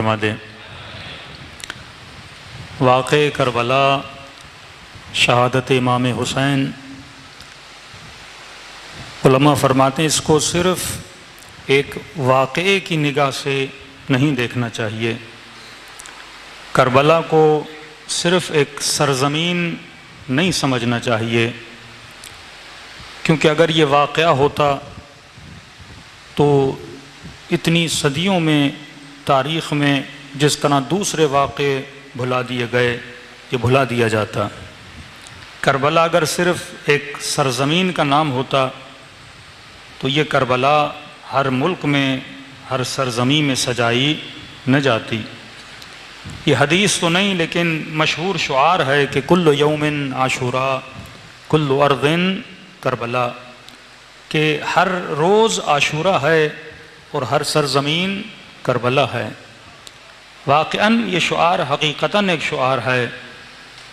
فرما دیں۔ واقع کربلا، شہادت امام حسین، علماء فرماتے ہیں اس کو صرف ایک واقعے کی نگاہ سے نہیں دیکھنا چاہیے۔ کربلا کو صرف ایک سرزمین نہیں سمجھنا چاہیے، کیونکہ اگر یہ واقعہ ہوتا تو اتنی صدیوں میں تاریخ میں جس طرح دوسرے واقعے بھلا دیے گئے یہ بھلا دیا جاتا۔ کربلا اگر صرف ایک سرزمین کا نام ہوتا تو یہ کربلا ہر ملک میں، ہر سرزمین میں سجائی نہ جاتی۔ یہ حدیث تو نہیں لیکن مشہور شعار ہے کہ کل یوم عاشوراء کل ارض کربلا، کہ ہر روز عاشوراء ہے اور ہر سرزمین کربلا ہے۔ واقعاً یہ شعار حقیقتاً ایک شعار ہے۔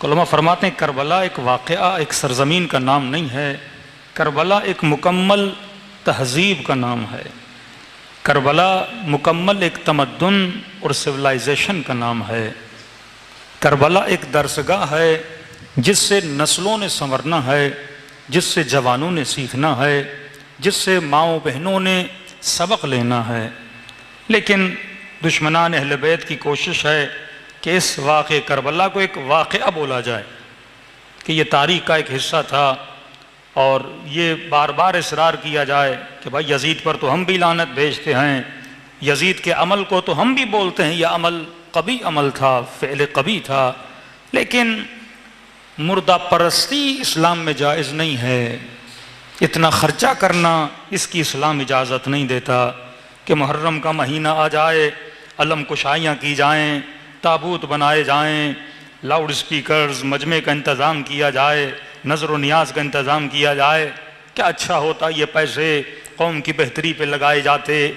علماء فرماتے ہیں کربلا ایک واقعہ، ایک سرزمین کا نام نہیں ہے، کربلا ایک مکمل تہذیب کا نام ہے، کربلا مکمل ایک تمدن اور سویلائزیشن کا نام ہے، کربلا ایک درسگاہ ہے جس سے نسلوں نے سنورنا ہے، جس سے جوانوں نے سیکھنا ہے، جس سے ماؤں بہنوں نے سبق لینا ہے۔ لیکن دشمنان اہل بیت کی کوشش ہے کہ اس واقعہ کربلا کو ایک واقعہ بولا جائے کہ یہ تاریخ کا ایک حصہ تھا، اور یہ بار بار اصرار کیا جائے کہ بھائی یزید پر تو ہم بھی لعنت بھیجتے ہیں، یزید کے عمل کو تو ہم بھی بولتے ہیں یہ عمل قبیح عمل تھا، فعل قبیح تھا، لیکن مردہ پرستی اسلام میں جائز نہیں ہے۔ اتنا خرچہ کرنا اس کی اسلام اجازت نہیں دیتا کہ محرم کا مہینہ آ جائے، علم کشائیاں کی جائیں، تابوت بنائے جائیں، لاؤڈ سپیکرز، مجمع کا انتظام کیا جائے، نظر و نیاز کا انتظام کیا جائے۔ کیا اچھا ہوتا یہ پیسے قوم کی بہتری پہ لگائے جاتے،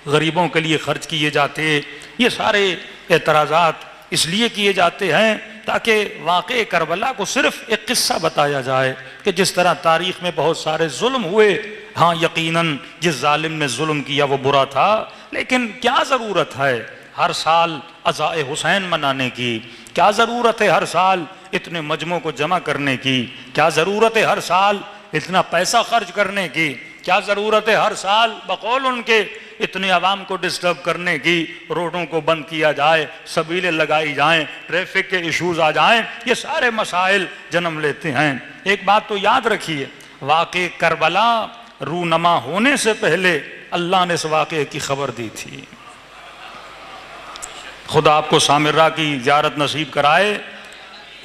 غریبوں کے لیے خرچ کیے جاتے۔ یہ سارے اعتراضات اس لیے کیے جاتے ہیں تاکہ واقع کربلا کو صرف ایک قصہ بتایا جائے کہ جس طرح تاریخ میں بہت سارے ظلم ہوئے، ہاں یقیناً جس ظالم نے ظلم کیا وہ برا تھا، لیکن کیا ضرورت ہے ہر سال عزائے حسین منانے کی؟ کیا ضرورت ہے ہر سال اتنے مجموعوں کو جمع کرنے کی؟ کیا ضرورت ہے ہر سال اتنا پیسہ خرچ کرنے کی؟ کیا ضرورت ہے ہر سال بقول ان کے اتنے عوام کو ڈسٹرب کرنے کی؟ روڈوں کو بند کیا جائے، سبیلیں لگائی جائیں، ٹریفک کے ایشوز آ جائیں، یہ سارے مسائل جنم لیتے ہیں۔ ایک بات تو یاد رکھیے، واقع کربلا رونما ہونے سے پہلے اللہ نے اس واقعے کی خبر دی تھی۔ خدا آپ کو سامرہ کی زیارت نصیب کرائے۔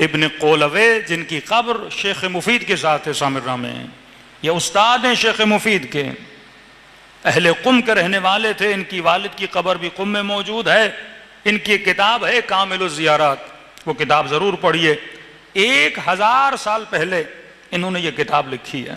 ابن قولوے جن کی قبر شیخ مفید کے ساتھ ہے سامرہ میں، یہ استاد ہیں شیخ مفید کے، اہل قم کے رہنے والے تھے، ان کی والد کی قبر بھی قم میں موجود ہے۔ ان کی ایک کتاب ہے کامل الزیارات، وہ کتاب ضرور پڑھیے۔ 1000 سال پہلے انہوں نے یہ کتاب لکھی ہے۔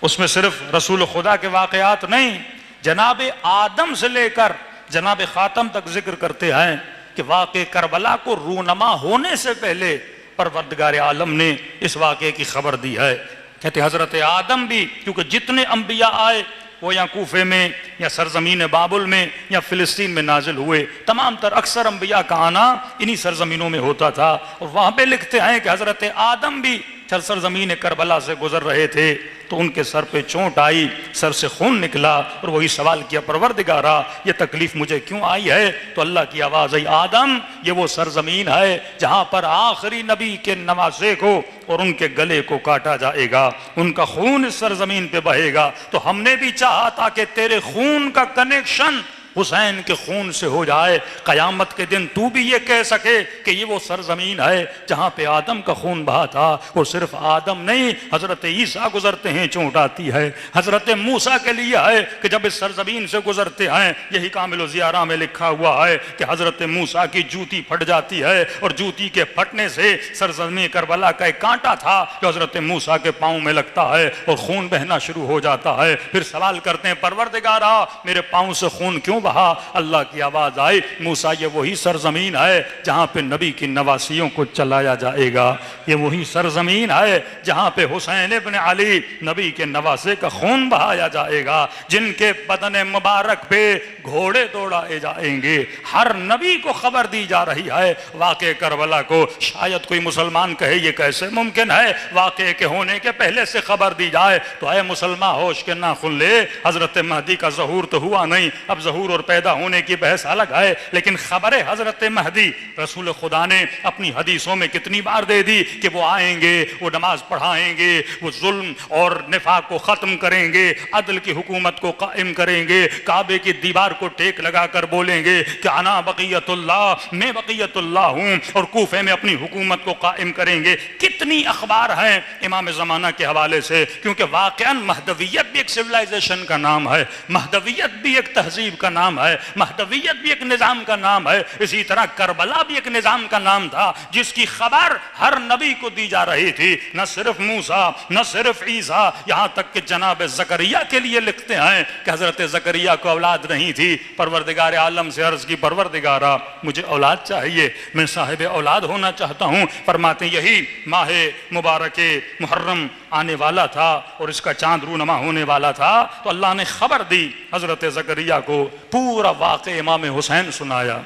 اس میں صرف رسول خدا کے واقعات نہیں، جناب آدم سے لے کر جناب خاتم تک ذکر کرتے ہیں کہ واقع کربلا کو رونما ہونے سے پہلے پروردگار عالم نے اس واقعے کی خبر دی ہے۔ کہتے حضرت آدم بھی، کیونکہ جتنے انبیاء آئے وہ یا کوفے میں یا سرزمین بابل میں یا فلسطین میں نازل ہوئے، تمام تر اکثر انبیاء کا آنا انہی سرزمینوں میں ہوتا تھا، اور وہاں پہ لکھتے ہیں کہ حضرت آدم بھی چل سرزمین کربلا سے گزر رہے تھے تو ان کے سر پہ چونٹ آئی، سر سے خون نکلا، اور وہی سوال کیا پروردگارا یہ تکلیف مجھے کیوں آئی ہے؟ تو اللہ کی آواز آئی، آدم یہ وہ سرزمین ہے جہاں پر آخری نبی کے نواسے کو اور ان کے گلے کو کاٹا جائے گا، ان کا خون اس سرزمین پہ بہے گا۔ تو ہم نے بھی چاہا تھا کہ تیرے خون کا کنیکشن حسین کے خون سے ہو جائے، قیامت کے دن تو بھی یہ کہہ سکے کہ یہ وہ سرزمین ہے جہاں پہ آدم کا خون بہا تھا۔ اور صرف آدم نہیں، حضرت عیسیٰ گزرتے ہیں چونٹ آتی ہے، حضرت موسیٰ کے لیے ہے کہ جب اس سرزمین سے گزرتے ہیں، یہی کامل الزیارہ میں لکھا ہوا ہے کہ حضرت موسیٰ کی جوتی پھٹ جاتی ہے، اور جوتی کے پھٹنے سے سرزمین کربلا کا ایک کانٹا تھا جو حضرت موسیٰ کے پاؤں میں لگتا ہے اور خون بہنا شروع ہو جاتا ہے۔ پھر سوال کرتے ہیں پروردگارا میرے پاؤں سے خون کیوں بہا، اللہ کی آواز آئی موسیٰ یہ وہی سرزمین ہے جہاں پہ نبی کی نواسیوں کو چلایا جائے گا، یہ وہی سرزمین ہے جہاں پہ حسین ابن علی نبی کے نواسے کا خون بہایا جائے گا، جن کے بدن مبارک پہ گھوڑے دوڑائے جائیں گے۔ ہر نبی کو خبر دی جا رہی ہے واقعہ کربلا کو۔ شاید کوئی مسلمان کہے یہ کیسے ممکن ہے واقعے کے ہونے کے پہلے سے خبر دی جائے، تو اے مسلمان ہوش کے ناخن لے، حضرت مہدی کا ظہور تو ہوا نہیں، اب ظہور اور پیدا ہونے کی بحث الگ ہے، لیکن خبر حضرت مہدی رسول خدا نے اپنی حدیثوں میں کتنی بار دے دی کہ وہ آئیں گے، وہ نماز پڑھائیں گے، وہ ظلم اور نفاق کو ختم کریں گے، عدل کی حکومت کو قائم کریں گے، کعبے کی دیوار کو ٹیک لگا کر بولیں گے کہ انا بقیت اللہ، میں بقیت اللہ ہوں، اور کوفے میں اپنی حکومت کو قائم کریں گے۔ کتنی اخبار ہیں امام زمانہ کے حوالے سے، کیونکہ واقعاً مہدویت بھی ایک سویلائزیشن کا نام ہے، مہدویت بھی ایک تہذیب کا نام ہے، مہدویت بھی ایک نظام کا نام ہے، اسی طرح کربلا بھی ایک نظام کا نام تھا جس کی خبر ہر نبی کو دی جا رہی تھی، نہ صرف موسیٰ نہ صرف عیسیٰ، یہاں تک کہ جناب زکریا کے لیے لکھتے ہیں کہ حضرت زکریا کو اولاد نہیں تھی، پروردگار عالم سے عرض کی پروردگارا مجھے اولاد چاہیے، میں صاحب اولاد ہونا چاہتا ہوں۔ فرماتے ہیں یہی ماہ مبارک محرم آنے والا تھا اور اس کا چاند رونما ہونے والا تھا، تو اللہ نے خبر دی حضرت زکریا کو، پورا واقعہ امام حسین سنایا،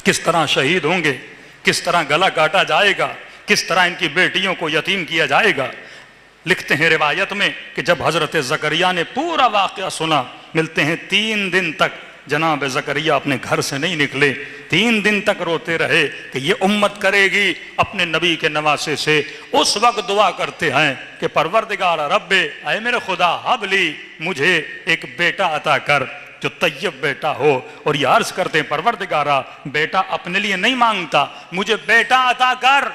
کس طرح شہید ہوں گے، کس طرح گلا کاٹا جائے گا، کس طرح ان کی بیٹیوں کو یتیم کیا جائے گا۔ لکھتے ہیں روایت میں کہ جب حضرت زکریا نے پورا واقعہ سنا، ملتے ہیں 3 دن تک جناب زکریا اپنے گھر سے نہیں نکلے، 3 دن تک روتے رہے کہ یہ امت کرے گی اپنے نبی کے نواسے سے۔ اس وقت دعا کرتے ہیں کہ پروردگار رب، اے میرے خدا حب لی، مجھے ایک بیٹا عطا کر جو طیب بیٹا ہو، اور یہ عرض کرتے ہیں پروردگارا بیٹا اپنے لیے نہیں مانگتا، مجھے بیٹا عطا کر،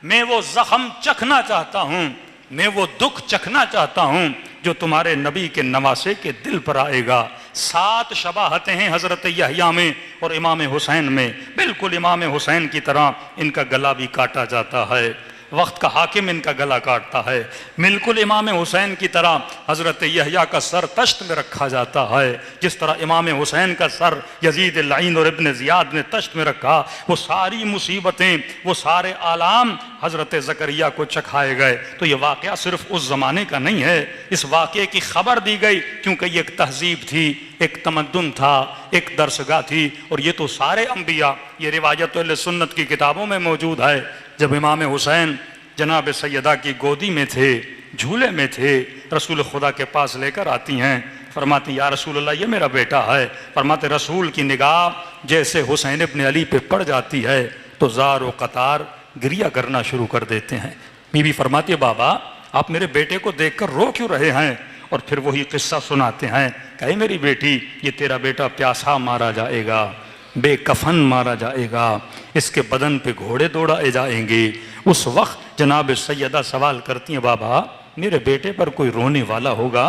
میں وہ زخم چکھنا چاہتا ہوں، میں وہ دکھ چکھنا چاہتا ہوں جو تمہارے نبی کے نواسے کے دل پر آئے گا۔ 7 شباہتیں ہیں حضرت یحییٰ میں اور امام حسین میں، بالکل امام حسین کی طرح ان کا گلا بھی کاٹا جاتا ہے، وقت کا حاکم ان کا گلا کاٹتا ہے، بالکل امام حسین کی طرح حضرت یحییٰ کا سر تشت میں رکھا جاتا ہے، جس طرح امام حسین کا سر یزید اللعین اور ابن زیاد نے تشت میں رکھا۔ وہ ساری مصیبتیں، وہ سارے آلام حضرت زکریا کو چکھائے گئے۔ تو یہ واقعہ صرف اس زمانے کا نہیں ہے، اس واقعے کی خبر دی گئی کیونکہ یہ ایک تہذیب تھی، ایک تمدن تھا، ایک درسگاہ تھی، اور یہ تو سارے انبیاء، یہ روایت اہل سنت کی کتابوں میں موجود ہے۔ جب امام حسین جناب سیدہ کی گودی میں تھے، جھولے میں تھے، رسول خدا کے پاس لے کر آتی ہیں، فرماتی یا رسول اللہ یہ میرا بیٹا ہے۔ فرماتے رسول کی نگاہ جیسے حسین ابن علی پہ پڑ جاتی ہے تو زار و قطار گریہ کرنا شروع کر دیتے ہیں۔ بی بی فرماتی ہے بابا آپ میرے بیٹے کو دیکھ کر رو کیوں رہے ہیں؟ اور پھر وہی قصہ سناتے ہیں کہ اے میری بیٹی یہ تیرا بیٹا پیاسا مارا جائے گا، بے کفن مارا جائے گا، اس کے بدن پہ گھوڑے دوڑائے جائیں گے۔ اس وقت جناب سیدہ سوال کرتی ہیں بابا میرے بیٹے پر کوئی رونے والا ہوگا؟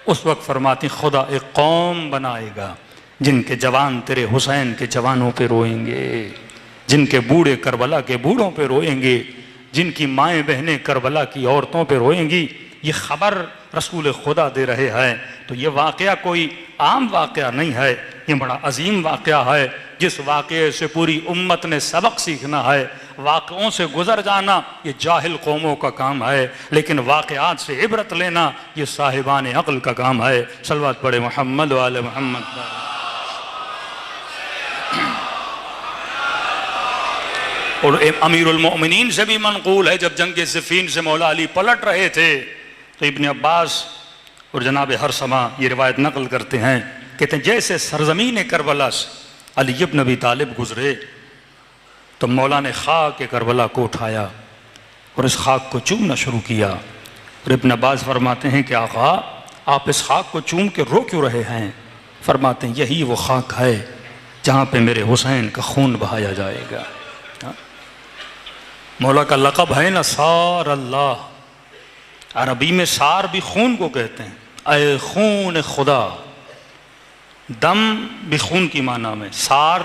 اس وقت فرماتی خدا ایک قوم بنائے گا جن کے جوان تیرے حسین کے جوانوں پہ روئیں گے، جن کے بوڑھے کربلا کے بوڑھوں پہ روئیں گے، جن کی مائیں بہنیں کربلا کی عورتوں پہ روئیں گی۔ یہ خبر رسول خدا دے رہے ہیں۔ تو یہ واقعہ کوئی عام واقعہ نہیں ہے، یہ بڑا عظیم واقعہ ہے جس واقعے سے پوری امت نے سبق سیکھنا ہے۔ واقعوں سے گزر جانا یہ جاہل قوموں کا کام ہے، لیکن واقعات سے عبرت لینا یہ صاحبان عقل کا کام ہے۔ صلوات پڑھے محمد و آل محمد۔ اور امیر المؤمنین سے بھی منقول ہے جب جنگ صفین سے مولا علی پلٹ رہے تھے تو ابن عباس اور جناب ہرثمہ یہ روایت نقل کرتے ہیں، کہتے ہیں جیسے سرزمین کربلا سے علی ابن ابی طالب گزرے تو مولا نے خاک کربلا کو اٹھایا اور اس خاک کو چومنا شروع کیا۔ اور ابن عباس فرماتے ہیں کہ آقا آپ اس خاک کو چوم کے رو کیوں رہے ہیں؟ فرماتے ہیں یہی وہ خاک ہے جہاں پہ میرے حسین کا خون بہایا جائے گا۔ مولا کا لقب ہے نا سار اللہ، عربی میں سار بھی خون کو کہتے ہیں، اے خون خدا، دم بھی خون کی معنی میں، سار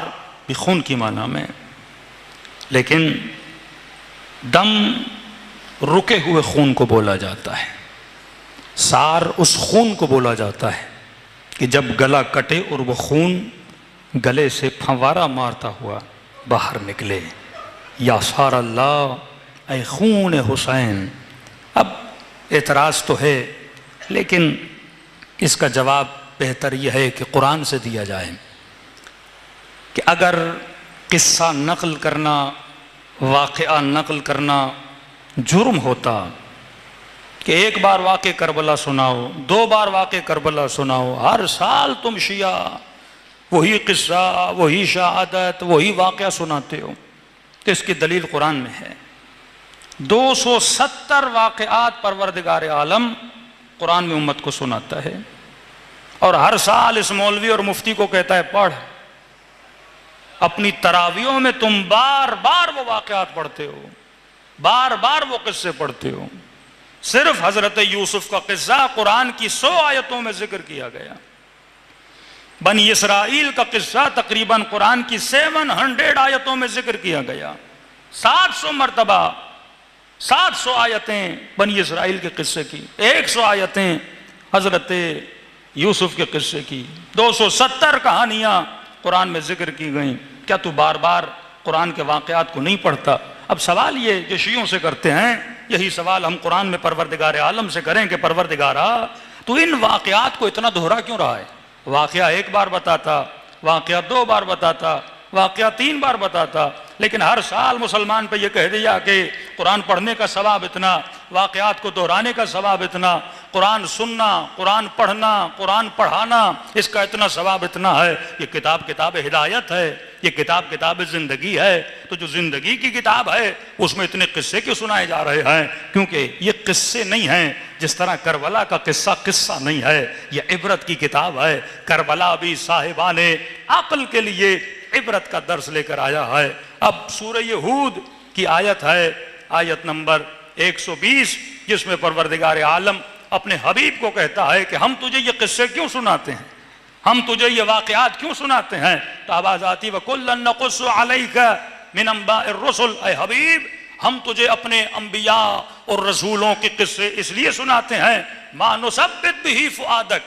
بھی خون کی معنی میں، لیکن دم رکے ہوئے خون کو بولا جاتا ہے، سار اس خون کو بولا جاتا ہے کہ جب گلا کٹے اور وہ خون گلے سے پھنوارا مارتا ہوا باہر نکلے، یا سار اللہ اے خون حسین۔ اب اعتراض تو ہے، لیکن اس کا جواب بہتر یہ ہے کہ قرآن سے دیا جائے کہ اگر قصہ نقل کرنا، واقعہ نقل کرنا جرم ہوتا کہ ایک بار واقع کربلا سناؤ، 2 بار واقع کربلا سناؤ، ہر سال تم شیعہ وہی قصہ، وہی شہادت، وہی واقعہ سناتے ہو، تو اس کی دلیل قرآن میں ہے۔ 270 واقعات پروردگار عالم قرآن میں امت کو سناتا ہے، اور ہر سال اس مولوی اور مفتی کو کہتا ہے پڑھ۔ اپنی تراویحوں میں تم بار بار وہ واقعات پڑھتے ہو، بار بار وہ قصے پڑھتے ہو۔ صرف حضرت یوسف کا قصہ قرآن کی 100 آیتوں میں ذکر کیا گیا، بنی اسرائیل کا قصہ تقریباً قرآن کی 700 آیتوں میں ذکر کیا گیا، 700 مرتبہ، 700 آیتیں بنی اسرائیل کے قصے کی، 100 آیتیں حضرت یوسف کے قصے کی، 270 کہانیاں قرآن میں ذکر کی گئیں۔ کیا تو بار بار قرآن کے واقعات کو نہیں پڑھتا؟ اب سوال یہ جو شیعوں سے کرتے ہیں، یہی سوال ہم قرآن میں پروردگار عالم سے کریں کہ پروردگارا تو ان واقعات کو اتنا دہرا کیوں رہا ہے؟ واقعہ 1 بار بتاتا، واقعہ 2 بار بتاتا، واقعہ 3 بار بتاتا، لیکن ہر سال مسلمان پہ یہ کہہ دیا کہ قرآن پڑھنے کا ثواب اتنا، واقعات کو دہرانے کا ثواب اتنا، قرآن سننا، قرآن پڑھنا، قرآن پڑھانا، اس کا اتنا ثواب اتنا ہے۔ یہ کتاب ہدایت ہے، یہ کتاب زندگی ہے، تو جو زندگی کی کتاب ہے اس میں اتنے قصے کیوں سنائے جا رہے ہیں؟ کیونکہ یہ قصے نہیں ہیں، جس طرح کربلا کا قصہ نہیں ہے، یہ عبرت کی کتاب ہے۔ کربلا بھی صاحبان عقل کے لیے عبرت کا درس لے کر آیا ہے۔ اب سورہ ہود کی آیت ہے، آیت نمبر 120، جس میں پروردگار عالم اپنے حبیب کو کہتا ہے کہ ہم تجھے یہ قصے کیوں سناتے ہیں، ہم تجھے یہ واقعات کیوں سناتے ہیں؟ تو آواز آتی وَكُلًّا نَقُصُّ عَلَيْكَ مِنْ أَنْبَاءِ الرُّسُلِ، اے حبیب ہم تجھے اپنے انبیاء اور رسولوں کے قصے اس لیے سناتے ہیں مَا نُثَبِّتْ بِهِ فُؤَادَكَ،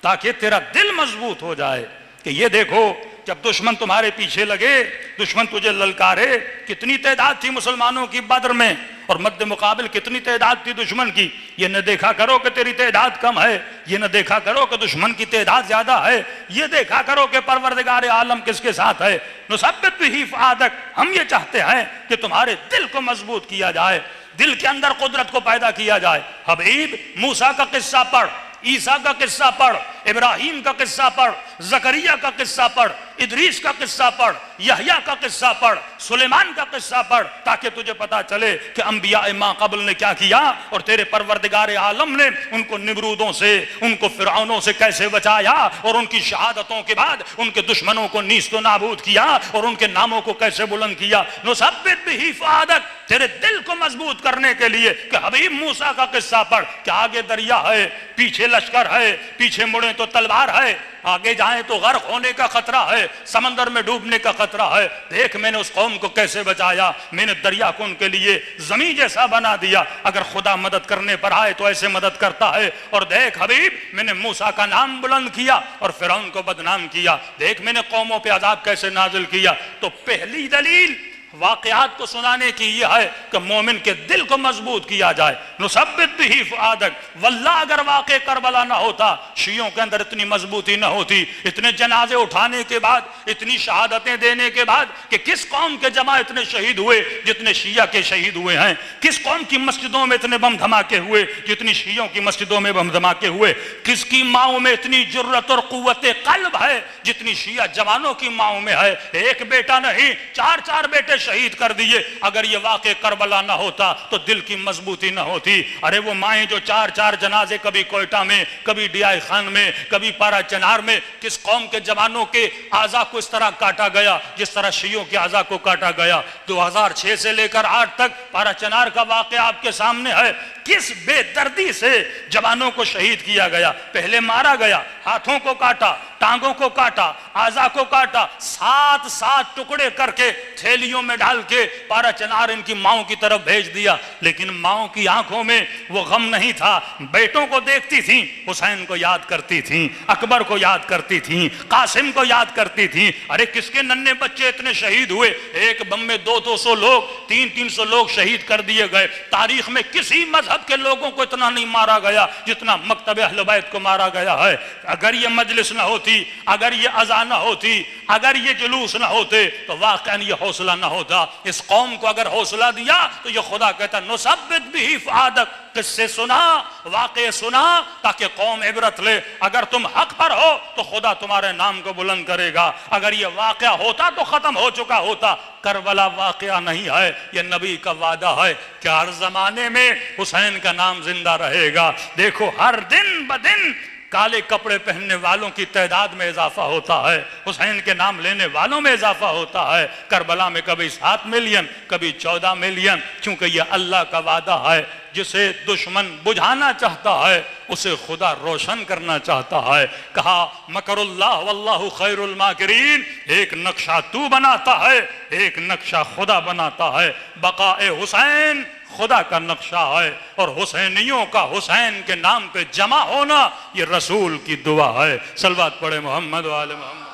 تاکہ تیرا دل مضبوط ہو جائے کہ یہ دیکھو جب دشمن تمہارے پیچھے لگے، دشمن تجھے للکارے، کتنی تعداد تھی مسلمانوں کی بدر میں اور مد مقابل کتنی تعداد تھی دشمن کی، یہ نہ دیکھا کرو کہ تیری تعداد کم ہے، یہ نہ دیکھا کرو کہ دشمن کی تعداد زیادہ ہے، یہ دیکھا کرو کہ پروردگار عالم کس کے ساتھ ہے۔ نثبت بہ فؤادک، ہم یہ چاہتے ہیں کہ تمہارے دل کو مضبوط کیا جائے، دل کے اندر قدرت کو پیدا کیا جائے۔ حبیب موسیٰ کا قصہ پڑھ، عیسیٰ کا قصہ پڑھ، ابراہیم کا قصہ پڑھ، زکریا کا قصہ پڑھ، ادریس کا قصہ پڑھ، یحییٰ کا قصہ پڑھ، سلیمان کا قصہ پڑھ، تاکہ تجھے پتا چلے کہ انبیاء ما قبل نے کیا کیا اور تیرے پروردگار عالم نے ان کو نمرودوں سے، ان کو فرعونوں سے کیسے بچایا اور ان کی شہادتوں کے بعد ان کے دشمنوں کو نیست و نابود کیا اور ان کے ناموں کو کیسے بلند کیا۔ نثبت بہ فؤادک، تیرے دل کو مضبوط کرنے کے لیے کہ حبیب موسیٰ کا قصہ پڑھ کہ آگے دریا ہے، پیچھے لشکر ہے، پیچھے مڑیں تو تلوار ہے، آگے جائیں تو غرق ہونے کا خطرہ ہے، سمندر میں ڈوبنے کا خطرہ ہے، دیکھ میں نے اس قوم کو کیسے بچایا، میں نے دریا کو ان کے لیے زمین جیسا بنا دیا، اگر خدا مدد کرنے پر آئے تو ایسے مدد کرتا ہے، اور دیکھ حبیب میں نے موسیٰ کا نام بلند کیا اور فرعون کو بدنام کیا، دیکھ میں نے قوموں پہ عذاب کیسے نازل کیا۔ تو پہلی دلیل واقعات کو سنانے کی یہ ہے کہ مومن کے دل کو مضبوط کیا جائے۔ نثبت بہ فؤادک، واللہ اگر واقع کربلا نہ ہوتا، شیعوں کے اندر اتنی مضبوطی نہ ہوتی، اتنے جنازے اٹھانے کے بعد، اتنی شہادتیں دینے کے بعد کہ کس قوم کے جماع اتنے شہید ہوئے جتنے شیعہ کے شہید ہوئے ہیں، کس قوم کی مسجدوں میں اتنے بم دھماکے ہوئے جتنی شیعوں کی مسجدوں میں بم دھماکے ہوئے، کس کی ماؤں میں اتنی جرت اور قوت قلب ہے جتنی شیعہ جوانوں کی ماؤں میں ہے، ایک بیٹا نہیں 4 بیٹے شہید کر دیے۔ اگر یہ واقع کربلا نہ ہوتا تو دل کی مضبوطی نہ ہوتی۔ ارے وہ مائیں جو 4 جنازے کبھی کوئٹہ میں، کبھی ڈی آئی خان میں، کبھی پارا چنار میں، کس قوم کے جوانوں کے اعضاء کو اس طرح کاٹا گیا جس طرح شیعوں کے اعضاء کو کاٹا گیا۔ 2006 سے لے کر 8 تک پارا چنار کا واقعہ آپ کے سامنے ہے، کس بے دردی سے جوانوں کو شہید کیا گیا، پہلے مارا گیا، ہاتھوں کو کاٹا، ٹانگوں کو کاٹا، اعضاء کو کاٹا، 7 ٹکڑے کر کے تھیلیوں میں ڈال کے پارا چنار ان کی ماؤں کی طرف بھیج دیا۔ لیکن ماؤں کی آنکھوں میں وہ غم نہیں تھا، بیٹوں کو دیکھتی تھیں، حسین کو یاد کرتی تھیں، اکبر کو یاد کرتی تھیں، قاسم کو یاد کرتی تھیں۔ ارے کس کے ننھے بچے اتنے شہید ہوئے، ایک بم میں 200 لوگ، 300 لوگ شہید کر دیے گئے۔ تاریخ میں کسی مذہب کے لوگوں کو اتنا نہیں مارا گیا جتنا مکتب اہل بیت کو مارا گیا ہے۔ اگر یہ مجلس نہ ہوتی، اگر یہ اذان نہ ہوتی، اگر یہ جلوس نہ ہوتے تو واقعاً یہ حوصلہ نہ ہوتا۔ اس قوم کو اگر حوصلہ دیا تو یہ خدا کہتا نثبت بہ فؤادک، قصے سنا، واقعے سنا تاکہ قوم عبرت لے۔ اگر تم حق پر ہو تو خدا تمہارے نام کو بلند کرے گا۔ اگر یہ واقعہ ہوتا تو ختم ہو چکا ہوتا۔ کربلا واقعہ نہیں ہے، یہ نبی کا وعدہ ہے کہ ہر زمانے میں حسین کا نام زندہ رہے گا۔ دیکھو ہر دن بدن کالے کپڑے پہننے والوں کی تعداد میں اضافہ ہوتا ہے، حسین کے نام لینے والوں میں اضافہ ہوتا ہے۔ کربلا میں کبھی 7 ملین، کبھی 14 ملین، کیونکہ یہ اللہ کا وعدہ ہے۔ جسے دشمن بجھانا چاہتا ہے اسے خدا روشن کرنا چاہتا ہے۔ کہا مکر اللہ واللہ خیر الماکرین، ایک نقشہ تو بناتا ہے، ایک نقشہ خدا بناتا ہے۔ بقاء حسین خدا کا نقشہ ہے، اور حسینیوں کا حسین کے نام پہ جمع ہونا یہ رسول کی دعا ہے۔ صلوات پڑھے محمد و آل محمد۔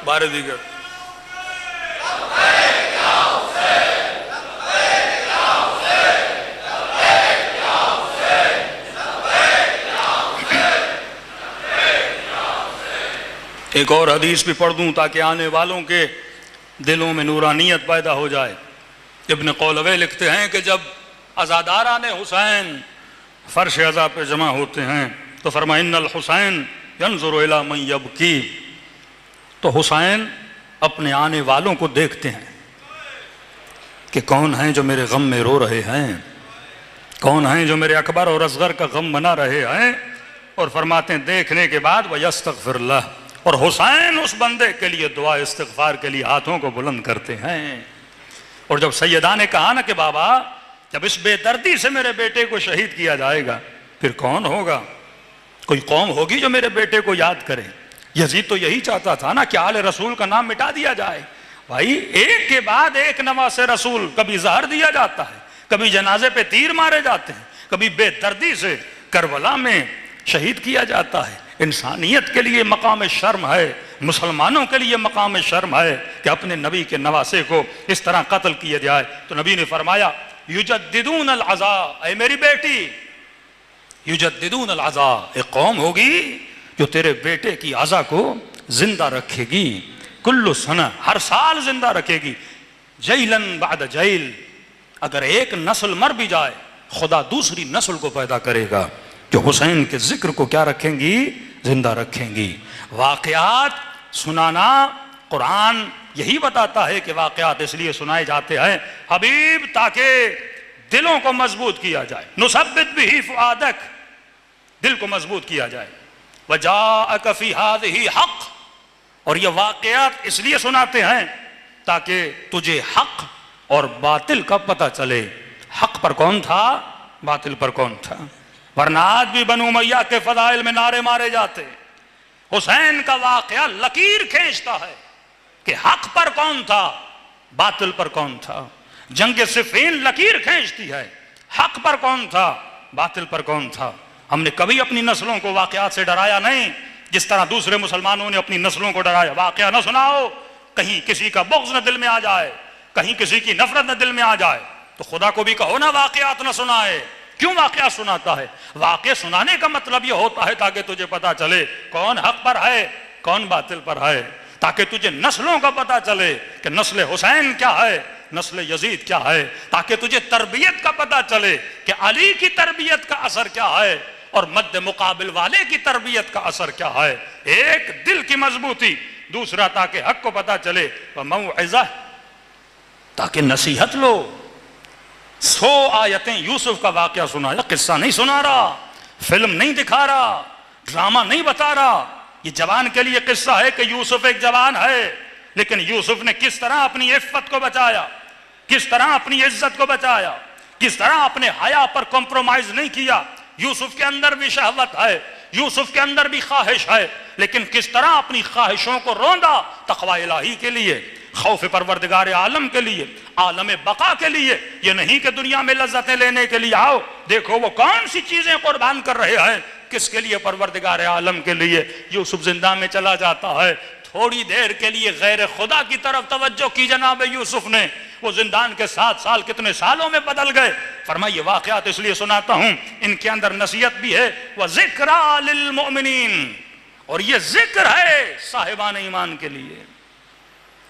بارے دیگر ایک اور حدیث بھی پڑھ دوں تاکہ آنے والوں کے دلوں میں نورانیت پیدا ہو جائے۔ ابن قولوی لکھتے ہیں کہ جب عزاداران حسین فرش عزا پہ جمع ہوتے ہیں تو فرمایا ان الحسین ینظر الی من یبکی، تو حسین اپنے آنے والوں کو دیکھتے ہیں کہ کون ہیں جو میرے غم میں رو رہے ہیں، کون ہیں جو میرے اکبر اور اصغر کا غم منا رہے ہیں، اور فرماتے ہیں دیکھنے کے بعد وَيَسْتَغْفِرْ لَهُ، اور حسین اس بندے کے لیے دعا استغفار کے لیے ہاتھوں کو بلند کرتے ہیں۔ اور جب سیدہ نے کہا نا کہ بابا جب اس بے دردی سے میرے بیٹے کو شہید کیا جائے گا پھر کون ہوگا، کوئی قوم ہوگی جو میرے بیٹے کو یاد کرے۔ یزید تو یہی چاہتا تھا نا کہ آل رسول کا نام مٹا دیا جائے۔ بھائی ایک کے بعد ایک نواز رسول، کبھی زہر دیا جاتا ہے، کبھی جنازے پہ تیر مارے جاتے ہیں، کبھی بے دردی سے کربلا میں شہید کیا جاتا ہے۔ انسانیت کے لیے مقام شرم ہے، مسلمانوں کے لیے مقام شرم ہے کہ اپنے نبی کے نواسے کو اس طرح قتل کیا جائے۔ تو نبی نے فرمایا یجددون العزاء، اے میری بیٹی یجددون العزاء، ایک قوم ہوگی جو تیرے بیٹے کی عزا کو زندہ رکھے گی، کل سنہ، ہر سال زندہ رکھے گی، جیلن بعد جیل، اگر ایک نسل مر بھی جائے خدا دوسری نسل کو پیدا کرے گا جو حسین کے ذکر کو کیا رکھیں گی، زندہ رکھیں گی۔ واقعات سنانا، قرآن یہی بتاتا ہے کہ واقعات اس لیے سنائے جاتے ہیں حبیب تاکہ دلوں کو مضبوط کیا جائے، نثبت بہ فؤادک، دل کو مضبوط کیا جائے۔ وَجَاءَكَ فِي هَذِهِ حق، اور یہ واقعات اس لیے سناتے ہیں تاکہ تجھے حق اور باطل کا پتہ چلے، حق پر کون تھا، باطل پر کون تھا۔ ورنہ آج بھی بنو امیہ کے فضائل میں نعرے مارے جاتے، حسین کا واقعہ لکیر کھینچتا ہے کہ حق پر کون تھا، باطل پر کون تھا۔ جنگ صفین لکیر کھینچتی ہے، حق پر کون تھا، باطل پر کون تھا۔ ہم نے کبھی اپنی نسلوں کو واقعات سے ڈرایا نہیں جس طرح دوسرے مسلمانوں نے اپنی نسلوں کو ڈرایا۔ واقعہ نہ سناؤ، کہیں کسی کا بغض نہ دل میں آ جائے، کہیں کسی کی نفرت نہ دل میں آ جائے، تو خدا کو بھی کہو نا واقعات نہ سنائے۔ کیوں واقعہ سناتا ہے؟ واقعہ سنانے کا مطلب یہ ہوتا ہے تاکہ تجھے پتا چلے کون حق پر ہے، کون باطل پر ہے، تاکہ تجھے نسلوں کا پتا چلے کہ نسل حسین کیا ہے، نسل یزید کیا ہے، تاکہ تجھے تربیت کا پتا چلے کہ علی کی تربیت کا اثر کیا ہے اور مد مقابل والے کی تربیت کا اثر کیا ہے۔ ایک دل کی مضبوطی، دوسرا تاکہ حق کو پتا چلے، وموعظہ، تاکہ نصیحت لو۔ 100 آیتیں یوسف کا واقعہ سنایا، قصہ نہیں سنا رہا، فلم نہیں دکھا رہا، ڈرامہ نہیں بتا رہا۔ یہ جوان کے لیے قصہ ہے کہ یوسف ایک جوان ہے، لیکن یوسف نے کس طرح اپنی عفت کو بچایا، کس طرح اپنی عزت کو بچایا، کس طرح اپنے حیا پر کمپرومائز نہیں کیا۔ یوسف کے اندر بھی شہوت ہے، یوسف کے اندر بھی خواہش ہے، لیکن کس طرح اپنی خواہشوں کو روندا تقوی الہی کے لیے، خوف پروردگار عالم کے لیے، عالم بقا کے لیے۔ یہ نہیں کہ دنیا میں لذتیں لینے کے لیے آؤ، دیکھو وہ کون سی چیزیں قربان کر رہے ہیں، کس کے لیے؟ پروردگار عالم کے لیے۔ یوسف زندہ میں چلا جاتا ہے، تھوڑی دیر کے لیے غیر خدا کی طرف توجہ کی جناب یوسف نے، وہ زندان کے 7 سال کتنے سالوں میں بدل گئے۔ فرمایا یہ واقعات اس لیے سناتا ہوں، ان کے اندر نصیحت بھی ہے، وَذِكْرَى لِلْمُؤْمِنِينَ، اور یہ ذکر ہے صاحبان ایمان کے لیے۔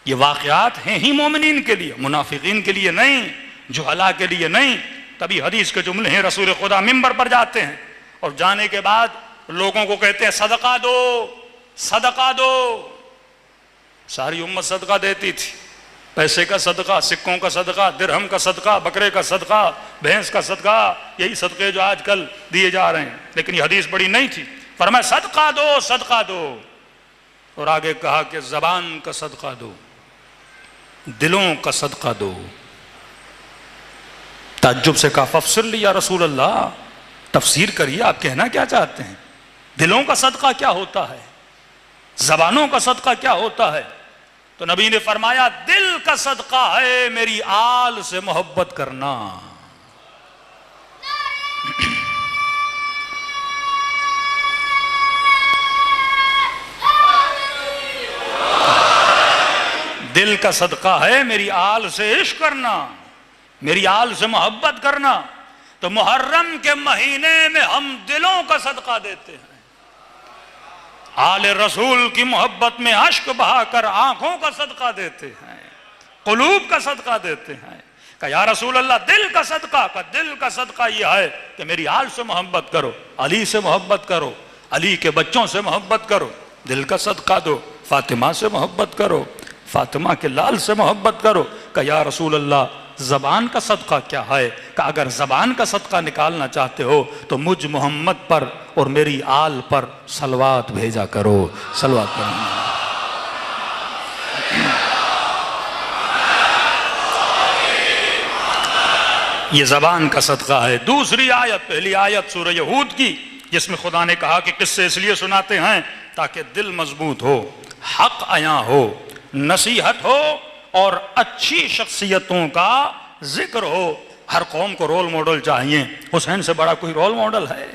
یہ واقعات ہیں ہی مومنین کے لیے، منافقین کے لیے نہیں، جہلا کے لیے نہیں۔ تبھی حدیث کے جملے ہیں، رسول خدا منبر پر جاتے ہیں اور جانے کے بعد لوگوں کو کہتے ہیں صدقہ دو، صدقہ دو۔ ساری امت صدقہ دیتی تھی، پیسے کا صدقہ، سکوں کا صدقہ، درہم کا صدقہ، بکرے کا صدقہ، بھینس کا صدقہ، یہی صدقے جو آج کل دیے جا رہے ہیں۔ لیکن یہ حدیث بڑی نہیں تھی، فرمایا صدقہ دو، صدقہ دو، اور آگے کہا کہ زبان کا صدقہ دو، دلوں کا صدقہ دو۔ تعجب سے کہا فافسر لی یا رسول اللہ، تفسیر کریے، آپ کہنا کیا چاہتے ہیں؟ دلوں کا صدقہ کیا ہوتا ہے؟ زبانوں کا صدقہ کیا ہوتا ہے؟ تو نبی نے فرمایا دل کا صدقہ ہے میری آل سے محبت کرنا۔ دل کا صدقہ ہے میری آل سے عشق کرنا، میری آل سے محبت کرنا۔ تو محرم کے مہینے میں ہم دلوں کا صدقہ دیتے ہیں، آل رسول کی محبت میں اشک بہا کر آنکھوں کا صدقہ دیتے ہیں، قلوب کا صدقہ دیتے ہیں۔ کہ یا رسول اللہ دل کا صدقہ، کہ دل کا صدقہ یہ ہے کہ میری آل سے محبت کرو، علی سے محبت کرو، علی کے بچوں سے محبت کرو، دل کا صدقہ دو۔ فاطمہ سے محبت کرو، فاطمہ کے لال سے محبت کرو۔ کہ یا رسول اللہ زبان کا صدقہ کیا ہے؟ کہ اگر زبان کا صدقہ نکالنا چاہتے ہو تو مجھ محمد پر اور میری آل پر صلوات بھیجا کرو، صلوات پڑھنا۔ یہ زبان کا صدقہ ہے۔ دوسری آیت، پہلی آیت سورہ یہود کی، جس میں خدا نے کہا کہ قصے اس لیے سناتے ہیں تاکہ دل مضبوط ہو، حق عیاں ہو، نصیحت ہو اور اچھی شخصیتوں کا ذکر ہو۔ ہر قوم کو رول ماڈل چاہیے، حسین سے بڑا کوئی رول ماڈل ہے؟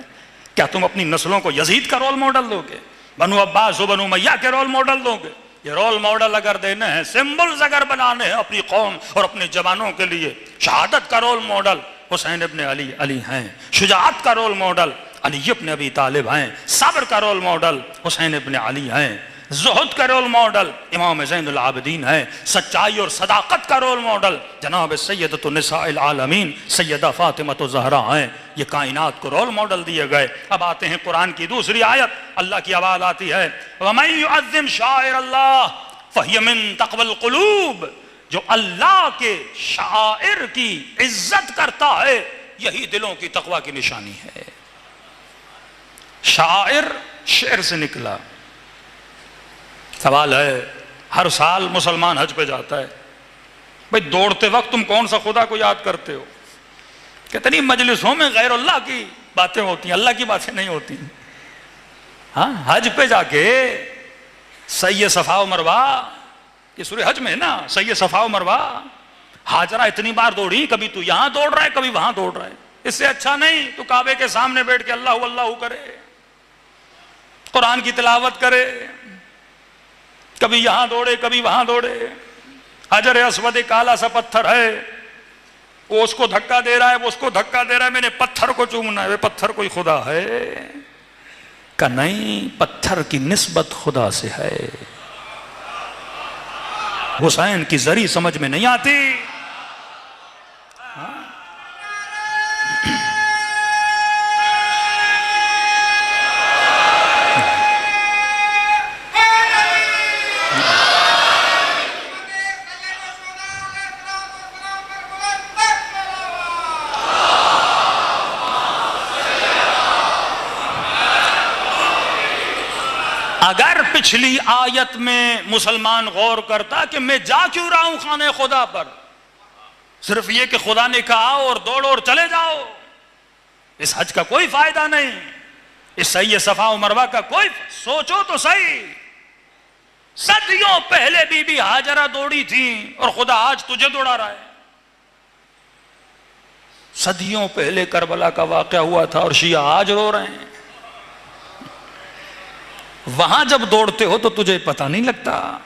کیا تم اپنی نسلوں کو یزید کا رول ماڈل دو گے، بنو عباس و بنو امیہ کے رول ماڈل دو گے؟ یہ رول ماڈل اگر دینے ہیں، سمبلز اگر بنانے ہیں اپنی قوم اور اپنے جوانوں کے لیے، شہادت کا رول ماڈل حسین ابن علی ہیں، شجاعت کا رول ماڈل علی ابن ابی طالب ہیں، صبر کا رول ماڈل حسین ابن علی ہیں، زہد کا رول ماڈل امام زین العابدین ہے، سچائی اور صداقت کا رول ماڈل جناب سیدۃ النساء العالمین سیدہ فاطمہ الزہرا ہیں۔ یہ کائنات کو رول ماڈل دیے گئے۔ اب آتے ہیں قرآن کی دوسری آیت، اللہ کی آواز آتی ہے وَمَن يُعَظِّمْ شَعَائِرَ اللَّهِ فَهِيَ مِن تَقْوَى الْقُلُوبِ، جو اللہ کے شعائر کی عزت کرتا ہے یہی دلوں کی تقوی کی نشانی ہے۔ شعائر شعر سے نکلا۔ سوال ہے، ہر سال مسلمان حج پہ جاتا ہے، بھئی دوڑتے وقت تم کون سا خدا کو یاد کرتے ہو؟ کتنی مجلسوں میں غیر اللہ کی باتیں ہوتی ہیں، اللہ کی باتیں نہیں ہوتی۔ ہاں، حج پہ جا کے سعی صفا و مروہ، یہ سورہ حج میں ہے نا، سعی صفا و مروہ، ہاجرہ اتنی بار دوڑی، کبھی تو یہاں دوڑ رہا ہے کبھی وہاں دوڑ رہا ہے۔ اس سے اچھا نہیں تو کعبے کے سامنے بیٹھ کے اللہ اللہ کرے، قرآن کی تلاوت کرے، کبھی یہاں دوڑے کبھی وہاں دوڑے۔ حجر اسود کالا سا پتھر ہے، وہ اس کو دھکا دے رہا ہے، وہ اس کو دھکا دے رہا ہے، میں نے پتھر کو چومنا ہے۔ پتھر کوئی خدا ہے؟ کہ نہیں، پتھر کی نسبت خدا سے ہے۔ حسین کی زری سمجھ میں نہیں آتی۔ اگر پچھلی آیت میں مسلمان غور کرتا کہ میں جا کیوں رہا ہوں خانہ خدا پر، صرف یہ کہ خدا نے کہا اور دوڑو اور چلے جاؤ، اس حج کا کوئی فائدہ نہیں، اس سعی صفا و مروہ کا کوئی، سوچو تو صحیح، صدیوں پہلے بی بی ہاجرہ دوڑی تھی اور خدا آج تجھے دوڑا رہا ہے۔ صدیوں پہلے کربلا کا واقعہ ہوا تھا اور شیعہ آج رو رہے ہیں۔ وہاں جب دوڑتے ہو تو تجھے پتہ نہیں لگتا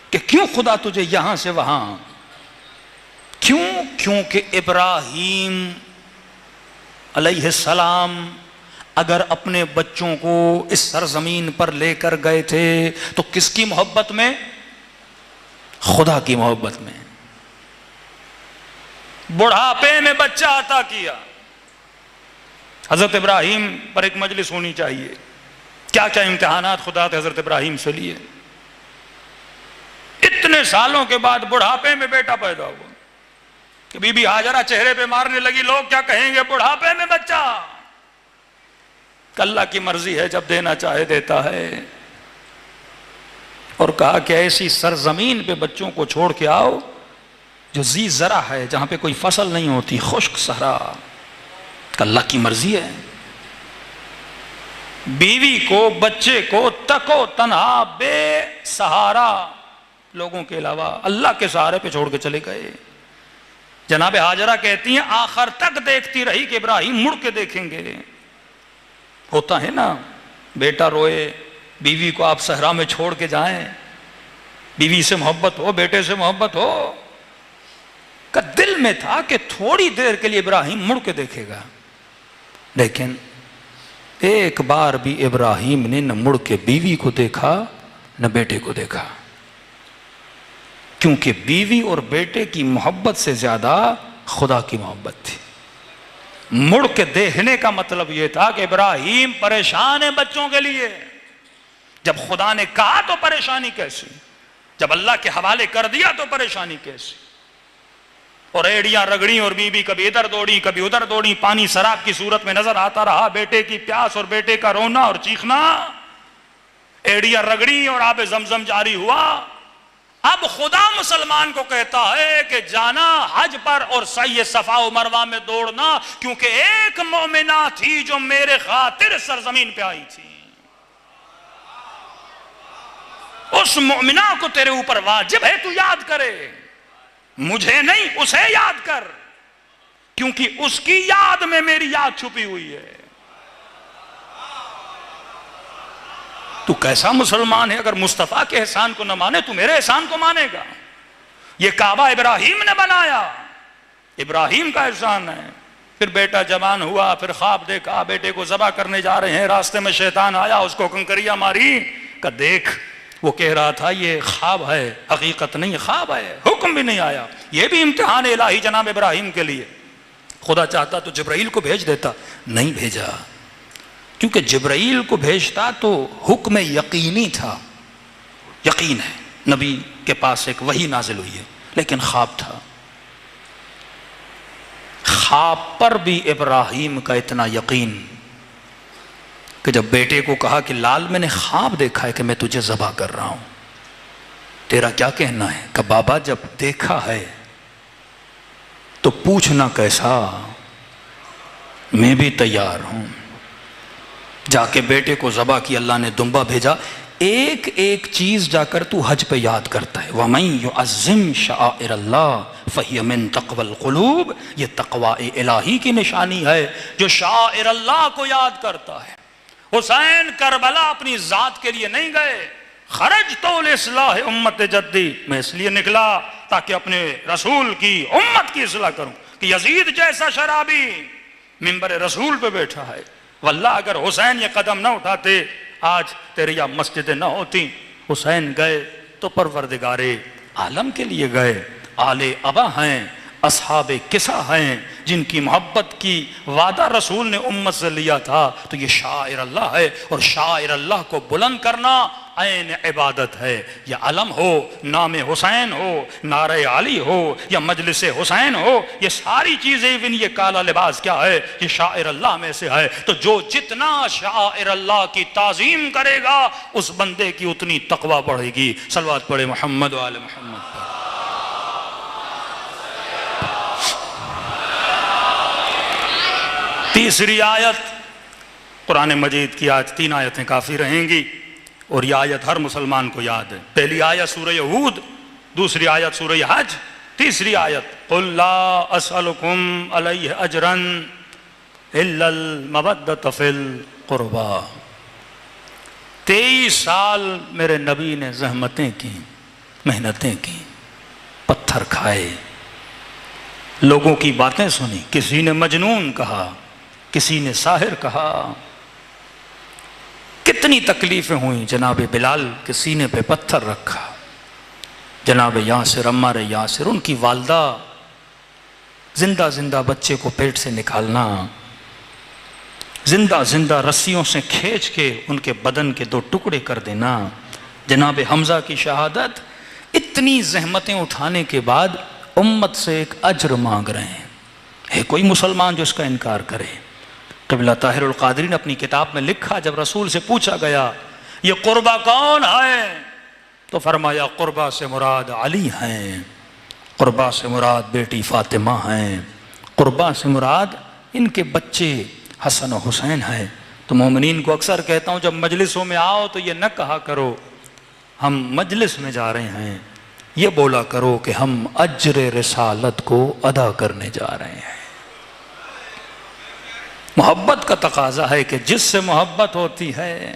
کہ کیوں خدا تجھے یہاں سے وہاں، کیونکہ ابراہیم علیہ السلام اگر اپنے بچوں کو اس سرزمین پر لے کر گئے تھے تو کس کی محبت میں؟ خدا کی محبت میں۔ بڑھاپے میں بچہ عطا کیا۔ حضرت ابراہیم پر ایک مجلس ہونی چاہیے، کیا کیا امتحانات خدا نے حضرت ابراہیم سے لیے۔ اتنے سالوں کے بعد بڑھاپے میں بیٹا پیدا ہوا کہ بی بی ہاجرہ چہرے پہ مارنے لگی، لوگ کیا کہیں گے، بڑھاپے میں بچہ۔ اللہ کی مرضی ہے، جب دینا چاہے دیتا ہے۔ اور کہا کہ ایسی سرزمین پہ بچوں کو چھوڑ کے آؤ جو ذی زرع ہے، جہاں پہ کوئی فصل نہیں ہوتی، خشک صحرا۔ اللہ کی مرضی ہے۔ بیوی کو، بچے کو تکو تنہا بے سہارا لوگوں کے علاوہ اللہ کے سہارے پہ چھوڑ کے چلے گئے۔ جناب ہاجرہ کہتی ہیں آخر تک دیکھتی رہی کہ ابراہیم مڑ کے دیکھیں گے۔ ہوتا ہے نا، بیٹا روئے، بیوی کو آپ صحرا میں چھوڑ کے جائیں، بیوی سے محبت ہو، بیٹے سے محبت ہو، کا دل میں تھا کہ تھوڑی دیر کے لیے ابراہیم مڑ کے دیکھے گا، لیکن ایک بار بھی ابراہیم نے نہ مڑ کے بیوی کو دیکھا نہ بیٹے کو دیکھا، کیونکہ بیوی اور بیٹے کی محبت سے زیادہ خدا کی محبت تھی۔ مڑ کے دیکھنے کا مطلب یہ تھا کہ ابراہیم پریشان ہے بچوں کے لیے، جب خدا نے کہا تو پریشانی کیسی، جب اللہ کے حوالے کر دیا تو پریشانی کیسی۔ اور ایڑیاں رگڑی اور بی بی کبھی ادھر دوڑی کبھی ادھر دوڑی، پانی سراب کی صورت میں نظر آتا رہا، بیٹے کی پیاس اور بیٹے کا رونا اور چیخنا، ایڑیاں رگڑی اور آب زمزم جاری ہوا۔ اب خدا مسلمان کو کہتا ہے کہ جانا حج پر اور سعی صفا و مروہ میں دوڑنا، کیونکہ ایک مومنہ تھی جو میرے خاطر سرزمین پہ آئی تھی، اس مومنہ کو تیرے اوپر واجب ہے تو یاد کرے، مجھے نہیں اسے یاد کر، کیونکہ اس کی یاد میں میری یاد چھپی ہوئی ہے۔ تو کیسا مسلمان ہے اگر مصطفیٰ کے احسان کو نہ مانے تو میرے احسان کو مانے گا؟ یہ کعبہ ابراہیم نے بنایا، ابراہیم کا احسان ہے۔ پھر بیٹا جوان ہوا، پھر خواب دیکھا، بیٹے کو ذبح کرنے جا رہے ہیں، راستے میں شیطان آیا، اس کو کنکریاں ماری، کہ دیکھ، وہ کہہ رہا تھا یہ خواب ہے، حقیقت نہیں، خواب ہے، حکم بھی نہیں آیا۔ یہ بھی امتحان الہی جناب ابراہیم کے لیے۔ خدا چاہتا تو جبرائیل کو بھیج دیتا، نہیں بھیجا، کیونکہ جبرائیل کو بھیجتا تو حکم یقینی تھا، یقین ہے نبی کے پاس ایک وحی نازل ہوئی ہے، لیکن خواب تھا۔ خواب پر بھی ابراہیم کا اتنا یقین کہ جب بیٹے کو کہا کہ لال میں نے خواب دیکھا ہے کہ میں تجھے ذبح کر رہا ہوں، تیرا کیا کہنا ہے؟ کہ بابا جب دیکھا ہے تو پوچھنا کیسا، میں بھی تیار ہوں۔ جا کے بیٹے کو ذبح کی، اللہ نے دمبا بھیجا۔ ایک ایک چیز جا کر تو حج پہ یاد کرتا ہے، وَمَن يُعَظِّمْ شَعَائِرَ اللَّهِ فَهِيَ مِن تَقْوَى الْقُلُوبِ، یہ تقوی الہی کی نشانی ہے جو شعائر اللہ کو یاد کرتا ہے۔ حسین کربلا اپنی ذات کے لیے نہیں گئے، خرجت لإصلاح امت جدی، میں اس لیے نکلا تاکہ اپنے رسول کی امت کی اصلاح کروں، کہ یزید جیسا شرابی منبر رسول پہ بیٹھا ہے، واللہ اگر حسین یہ قدم نہ اٹھاتے آج تیرے یہاں مسجدیں نہ ہوتی۔ حسین گئے تو پروردگار عالم کے لیے گئے، آل ابا ہیں، اصحاب قصہ ہیں، جن کی محبت کی وعدہ رسول نے امت سے لیا تھا، تو یہ شاعر اللہ ہے، اور شاعر اللہ کو بلند کرنا عین عبادت ہے۔ یا علم ہو، نام حسین ہو، نعرہ علی ہو، یا مجلس حسین ہو، یہ ساری چیزیں، ایون یہ کالا لباس کیا ہے، یہ شاعر اللہ میں سے ہے۔ تو جو جتنا شاعر اللہ کی تعظیم کرے گا اس بندے کی اتنی تقوی بڑھے گی۔ صلوات پڑھے محمد و آل محمد پر۔ تیسری آیت قرآن مجید کی، آج 3 آیتیں کافی رہیں گی، اور یہ آیت ہر مسلمان کو یاد ہے۔ پہلی آیت سورہ ہود، دوسری آیت سورہ حج، تیسری آیت قل لا اسألکم علیہ اجرا الا المودۃ فی القربی۔ 23 سال میرے نبی نے زحمتیں کی، محنتیں کی، پتھر کھائے، لوگوں کی باتیں سنی، کسی نے مجنون کہا، کسی نے ساحر کہا، کتنی تکلیفیں ہوئیں۔ جناب بلال کے سینے پہ پتھر رکھا، جناب یاسر، عمار یاسر، ان کی والدہ زندہ زندہ بچے کو پیٹ سے نکالنا، زندہ زندہ رسیوں سے کھینچ کے ان کے بدن کے 2 ٹکڑے کر دینا، جناب حمزہ کی شہادت۔ اتنی زحمتیں اٹھانے کے بعد امت سے ایک اجر مانگ رہے ہیں۔ ہے کوئی مسلمان جو اس کا انکار کرے؟ قبلہ طاہر القادری نے اپنی کتاب میں لکھا، جب رسول سے پوچھا گیا یہ قربہ کون ہے تو فرمایا قربہ سے مراد علی ہیں، قربہ سے مراد بیٹی فاطمہ ہیں، قربہ سے مراد ان کے بچے حسن و حسین ہیں۔ تو مومنین کو اکثر کہتا ہوں جب مجلسوں میں آؤ تو یہ نہ کہا کرو ہم مجلس میں جا رہے ہیں، یہ بولا کرو کہ ہم اجر رسالت کو ادا کرنے جا رہے ہیں۔ محبت کا تقاضا ہے کہ جس سے محبت ہوتی ہے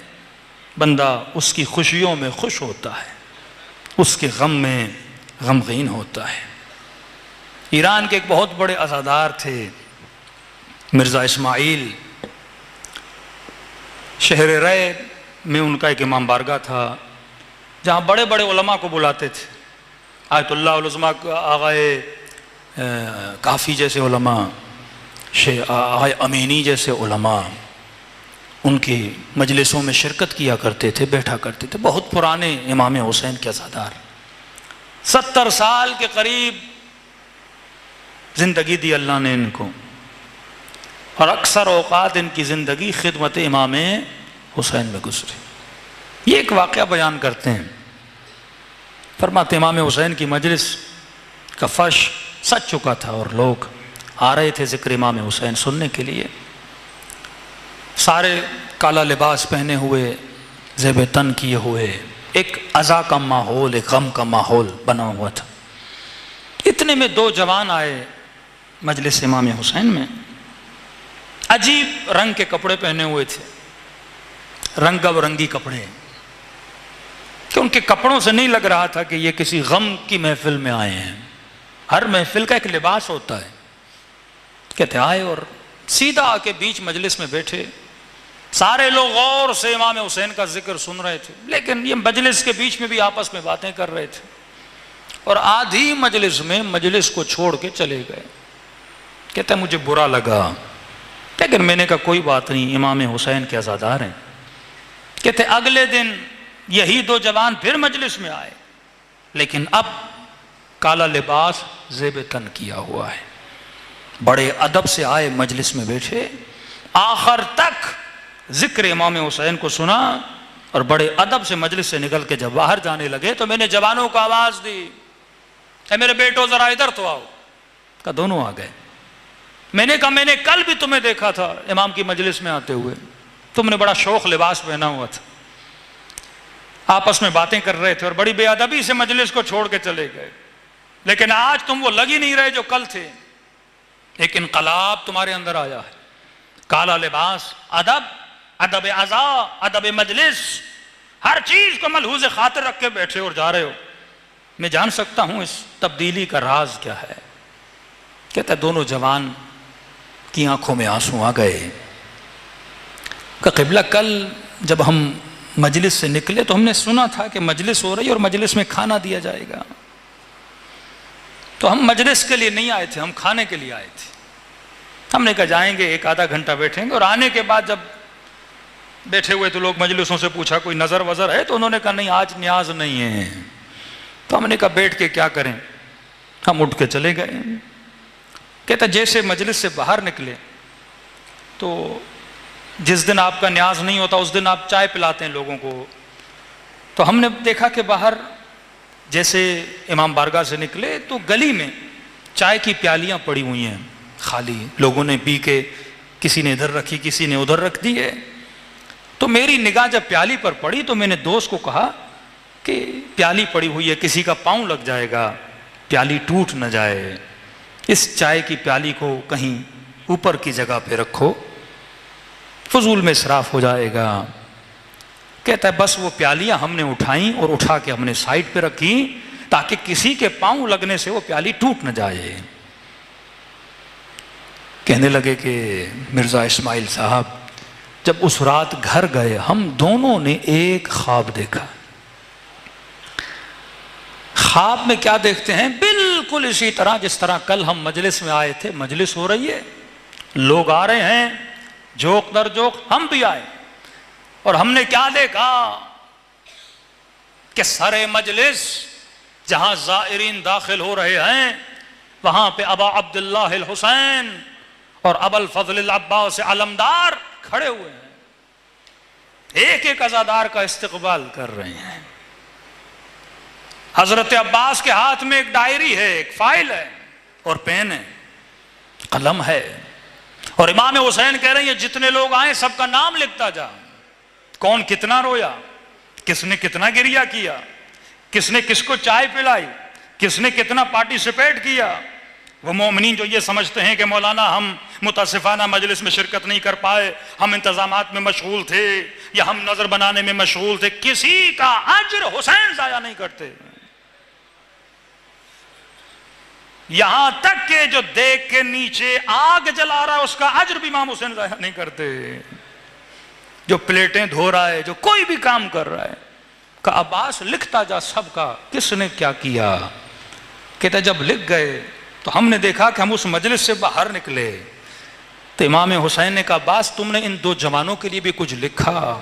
بندہ اس کی خوشیوں میں خوش ہوتا ہے، اس کے غم میں غمگین ہوتا ہے۔ ایران کے ایک بہت بڑے عزادار تھے مرزا اسماعیل، شہر رے میں ان کا ایک امام بارگاہ تھا جہاں بڑے بڑے علماء کو بلاتے تھے، آیت اللہ العظمہ آغائے کافی جیسے علماء، آغائے امینی جیسے علماء ان کی مجلسوں میں شرکت کیا کرتے تھے، بیٹھا کرتے تھے۔ بہت پرانے امام حسین کے عزادار، 70 سال کے قریب زندگی دی اللہ نے ان کو، اور اکثر اوقات ان کی زندگی خدمت امام حسین میں گزری۔ یہ ایک واقعہ بیان کرتے ہیں، فرماتے امام حسین کی مجلس کا فرش سج چکا تھا اور لوگ آ رہے تھے ذکر امام حسین سننے کے لیے، سارے کالا لباس پہنے ہوئے، زیب تن کیے ہوئے، ایک عزا کا ماحول، ایک غم کا ماحول بنا ہوا تھا۔ اتنے میں 2 جوان آئے مجلس امام حسین میں، عجیب رنگ کے کپڑے پہنے ہوئے تھے، رنگ برنگی کپڑے، کہ ان کے کپڑوں سے نہیں لگ رہا تھا کہ یہ کسی غم کی محفل میں آئے ہیں۔ ہر محفل کا ایک لباس ہوتا ہے۔ کہتے آئے اور سیدھا آ کے بیچ مجلس میں بیٹھے، سارے لوگ غور سے امام حسین کا ذکر سن رہے تھے، لیکن یہ مجلس کے بیچ میں بھی آپس میں باتیں کر رہے تھے، اور آدھی مجلس میں مجلس کو چھوڑ کے چلے گئے۔ کہتے مجھے برا لگا، لیکن میں نے کہا کوئی بات نہیں، امام حسین کے عزادار ہیں۔ کہتے اگلے دن یہی 2 جوان پھر مجلس میں آئے، لیکن اب کالا لباس زیب تن کیا ہوا ہے، بڑے ادب سے آئے، مجلس میں بیٹھے، آخر تک ذکر امام حسین کو سنا، اور بڑے ادب سے مجلس سے نکل کے جب باہر جانے لگے تو میں نے جوانوں کو آواز دی، اے میرے بیٹو ذرا ادھر تو آؤ۔ کہا دونوں آ گئے۔ میں نے کہا میں نے کل بھی تمہیں دیکھا تھا امام کی مجلس میں آتے ہوئے، تم نے بڑا شوق لباس پہنا ہوا تھا، آپس میں باتیں کر رہے تھے اور بڑی بے ادبی سے مجلس کو چھوڑ کے چلے گئے، لیکن آج تم وہ لگ ہی نہیں رہے جو کل تھے۔ ایک انقلاب تمہارے اندر آیا ہے، کالا لباس، ادب، ادب عزا، ادب مجلس، ہر چیز کو ملحوظ خاطر رکھ کے بیٹھے اور جا رہے ہو۔ میں جان سکتا ہوں اس تبدیلی کا راز کیا ہے؟ کہتا ہے دونوں جوان کی آنکھوں میں آنسو آ گئے کہ قبلہ کل جب ہم مجلس سے نکلے تو ہم نے سنا تھا کہ مجلس ہو رہی اور مجلس میں کھانا دیا جائے گا، تو ہم مجلس کے لیے نہیں آئے تھے، ہم کھانے کے لیے آئے تھے۔ ہم نے کہا جائیں گے، 1 آدھا گھنٹہ بیٹھیں گے، اور آنے کے بعد جب بیٹھے ہوئے تو لوگ مجلسوں سے پوچھا کوئی نظر وظر ہے، تو انہوں نے کہا نہیں آج نیاز نہیں ہے۔ تو ہم نے کہا بیٹھ کے کیا کریں، ہم اٹھ کے چلے گئے۔ کہتا جیسے مجلس سے باہر نکلے تو جس دن آپ کا نیاز نہیں ہوتا اس دن آپ چائے پلاتے ہیں لوگوں کو، تو ہم نے دیکھا کہ باہر جیسے امام بارگاہ سے نکلے تو گلی میں چائے کی پیالیاں پڑی ہوئی ہیں خالی، لوگوں نے پی کے کسی نے ادھر رکھی، کسی نے ادھر رکھ دی ہے۔ تو میری نگاہ جب پیالی پر پڑی تو میں نے دوست کو کہا کہ پیالی پڑی ہوئی ہے، کسی کا پاؤں لگ جائے گا، پیالی ٹوٹ نہ جائے، اس چائے کی پیالی کو کہیں اوپر کی جگہ پہ رکھو، فضول میں اسراف ہو جائے گا۔ کہتا ہے بس وہ پیالیاں ہم نے اٹھائیں اور اٹھا کے ہم نے سائڈ پہ رکھی تاکہ کسی کے پاؤں لگنے سے وہ پیالی ٹوٹ نہ جائے۔ کہنے لگے کہ مرزا اسماعیل صاحب جب اس رات گھر گئے ہم دونوں نے ایک خواب دیکھا۔ خواب میں کیا دیکھتے ہیں؟ بالکل اسی طرح جس طرح کل ہم مجلس میں آئے تھے، مجلس ہو رہی ہے، لوگ آ رہے ہیں، جوک در جوک، ہم بھی آئے اور ہم نے کیا دیکھا کہ سر مجلس جہاں زائرین داخل ہو رہے ہیں وہاں پہ ابا عبداللہ الحسین اور ابا الفضل العباس علمدار کھڑے ہوئے ہیں، ایک ایک عزادار کا استقبال کر رہے ہیں۔ حضرت عباس کے ہاتھ میں ایک ڈائری ہے، ایک فائل ہے اور پین ہے، قلم ہے، اور امام حسین کہہ رہے ہیں جتنے لوگ آئیں سب کا نام لکھتا جا، کون کتنا رویا، کس نے کتنا گریہ کیا، کس نے کس کو چائے پلائی، کس نے کتنا پارٹیسپیٹ کیا۔ وہ مومنین جو یہ سمجھتے ہیں کہ مولانا ہم متاسفانہ مجلس میں شرکت نہیں کر پائے، ہم انتظامات میں مشغول تھے یا ہم نظر بنانے میں مشغول تھے، کسی کا اجر حسین ضائع نہیں کرتے۔ یہاں تک کہ جو دیکھ کے نیچے آگ جلا رہا ہے اس کا اجر بھی امام حسین ضائع نہیں کرتے، جو پلیٹیں دھو رہا ہے، جو کوئی بھی کام کر رہا ہے، کہ عباس لکھتا جا سب کا کس نے کیا کیا۔ کہتا جب لکھ گئے تو ہم نے دیکھا کہ ہم اس مجلس سے باہر نکلے تو امام حسین نے کہا عباس تم نے ان دو جوانوں کے لیے بھی کچھ لکھا؟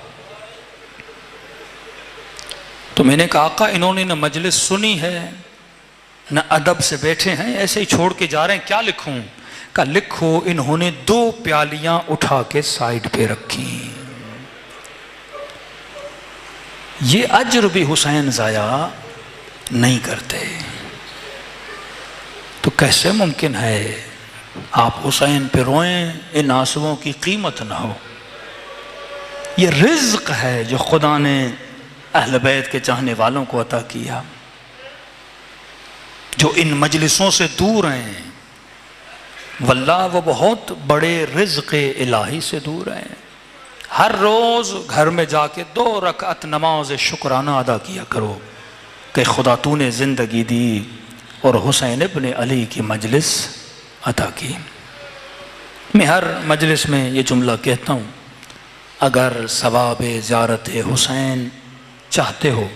تو میں نے کہا آقا انہوں نے نہ مجلس سنی ہے نہ ادب سے بیٹھے ہیں، ایسے ہی چھوڑ کے جا رہے ہیں، کیا لکھوں؟ کہا لکھو انہوں نے 2 پیالیاں اٹھا کے سائیڈ پہ رکھی، یہ اجر بھی حسین ضائع نہیں کرتے۔ تو کیسے ممکن ہے آپ حسین پہ روئیں، ان آنسوؤں کی قیمت نہ ہو؟ یہ رزق ہے جو خدا نے اہل بیت کے چاہنے والوں کو عطا کیا، جو ان مجلسوں سے دور ہیں، واللہ وہ بہت بڑے رزق الہی سے دور ہیں۔ ہر روز گھر میں جا کے 2 رکعت نماز شکرانہ ادا کیا کرو کہ خدا تو نے زندگی دی اور حسین ابن علی کی مجلس عطا کی۔ میں ہر مجلس میں یہ جملہ کہتا ہوں، اگر ثواب زیارت حسین چاہتے ہو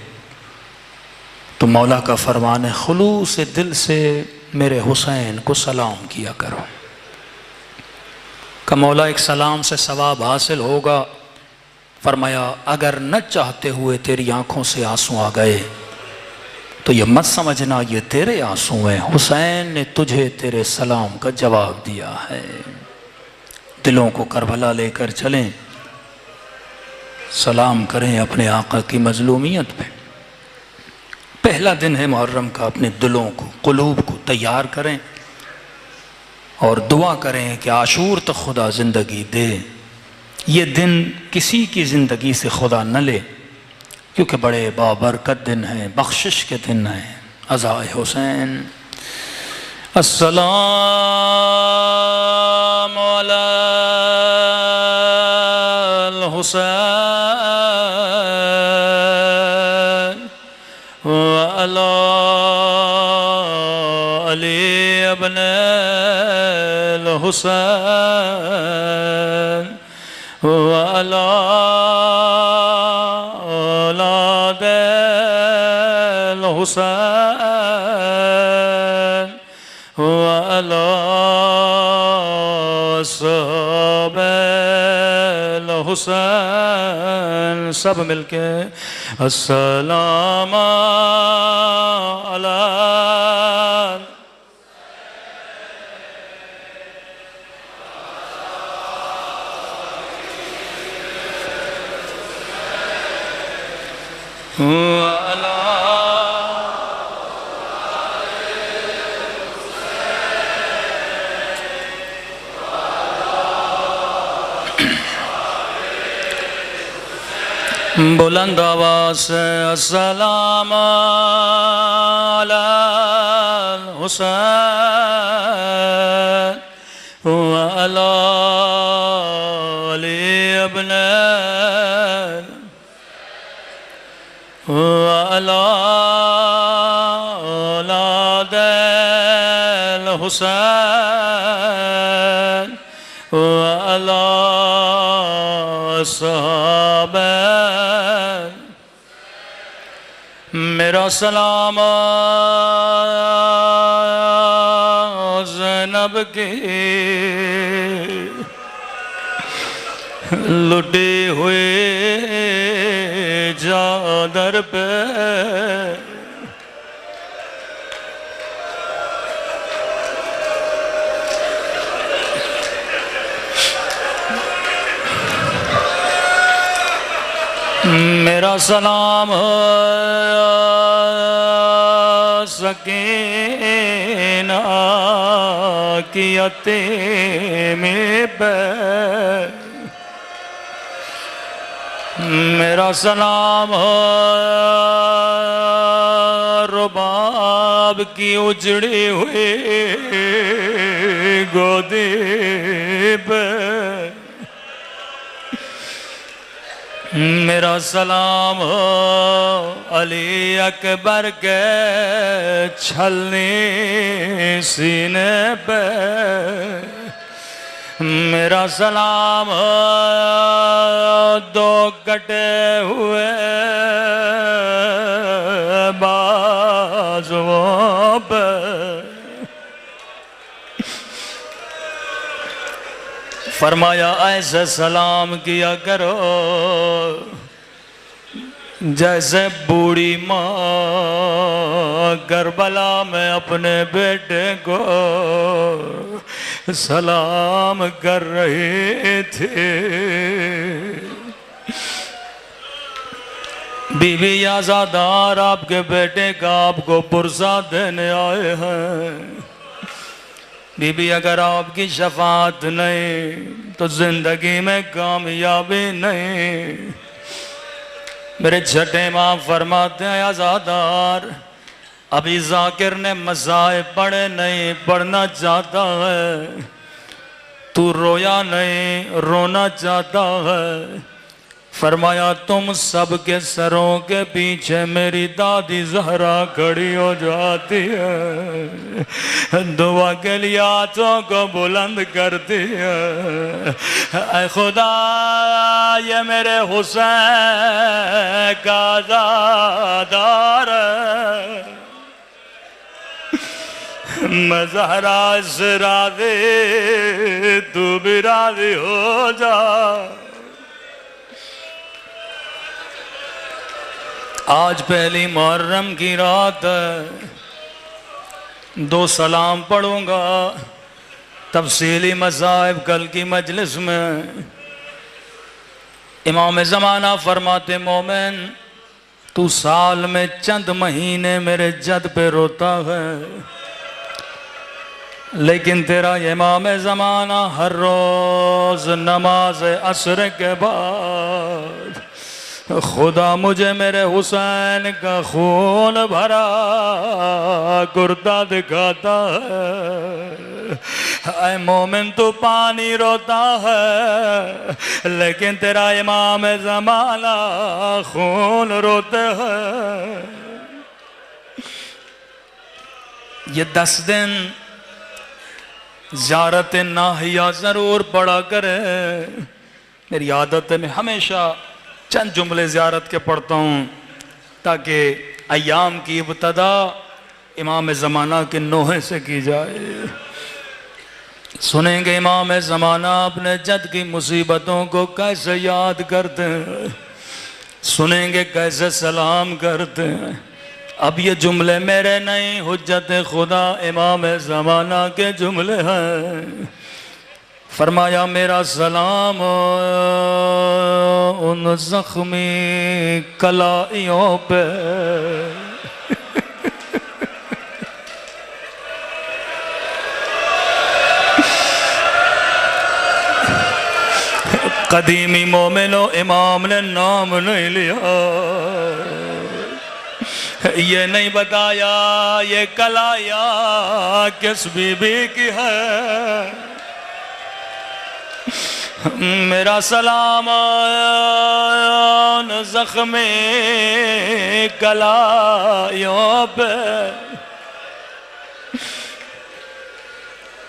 تو مولا کا فرمان ہے خلوص دل سے میرے حسین کو سلام کیا کرو، کہ مولا ایک سلام سے ثواب حاصل ہوگا۔ فرمایا اگر نہ چاہتے ہوئے تیری آنکھوں سے آنسو آ گئے تو یہ مت سمجھنا یہ تیرے آنسو ہیں، حسین نے تجھے تیرے سلام کا جواب دیا ہے۔ دلوں کو کربلا لے کر چلیں، سلام کریں اپنے آقا کی مظلومیت پہ۔ پہلا دن ہے محرم کا، اپنے دلوں کو قلوب کو تیار کریں اور دعا کریں کہ عاشور تک خدا زندگی دے، یہ دن کسی کی زندگی سے خدا نہ لے، کیونکہ بڑے بابرکت دن ہیں، بخشش کے دن ہیں۔ عزائے حسین السلام علی الحسین وعلی علی ابن الحسین وعلی اولاد الحسین وعلی صحاب الحسین، سب مل کے السلام علی بلند آواز سے السلام علی الحسین وعلی علی ابن وعلی اولاد الحسین وعلی صحابہ میرا سلام زینب کی لٹی ہوئی چادر پہ میرا سلام سکینہ کی یتیمی پہ میرا سلام رباب کی اجڑی ہوئی گودی پہ میرا سلام علی اکبر کے چھلنی سینے پہ میرا سلام دو کٹے ہوئے بازوؤں پہ فرمایا ایسے سلام کیا کرو جیسے بوڑھی ماں کربلا میں اپنے بیٹے کو سلام کر رہی تھی بی بی آزادار آپ کے بیٹے کا آپ کو پرسہ دینے آئے ہیں بی بی اگر آپ کی شفاعت نہیں تو زندگی میں کامیابی نہیں میرے چھٹے امام فرماتے ہیں آزادار ابھی ذاکر نے مصائب پڑھے نہیں پڑھنا چاہتا ہے تو رویا نہیں رونا چاہتا ہے فرمایا تم سب کے سروں کے پیچھے میری دادی زہرا کھڑی ہو جاتی ہے دعا کے لیے ہاتھوں کو بلند کرتی ہے اے خدا یہ میرے حسین کا عزادار ہے میں زہرا سے راضی تو بھی راضی ہو جا آج پہلی محرم کی رات ہے 2 سلام پڑھوں گا تفصیلی مذاہب کل کی مجلس میں امام زمانہ فرماتے مومن تو سال میں چند مہینے میرے جد پہ روتا ہے لیکن تیرا امام زمانہ ہر روز نماز عصر کے بعد خدا مجھے میرے حسین کا خون بھرا کرتا دکھاتا ہے اے مومن تو پانی روتا ہے لیکن تیرا امام زمانہ خون روتے ہیں یہ 10 دن زیارت ناہیہ ضرور پڑھا کرے میری عادت ہے میں ہمیشہ چند جملے زیارت کے پڑھتا ہوں تاکہ ایام کی ابتدا امام زمانہ کے نوحے سے کی جائے سنیں گے امام زمانہ اپنے جد کی مصیبتوں کو کیسے یاد کرتے ہیں سنیں گے کیسے سلام کرتے ہیں اب یہ جملے میرے نہیں حجت خدا امام زمانہ کے جملے ہیں فرمایا میرا سلام ان زخمی کلائیوں پہ قدیمی مومنوں امام نے نام نہیں لیا، یہ نہیں بتایا یہ کلایا کس بی بی کی ہے۔ میرا سلام زخم کلایوں پہ۔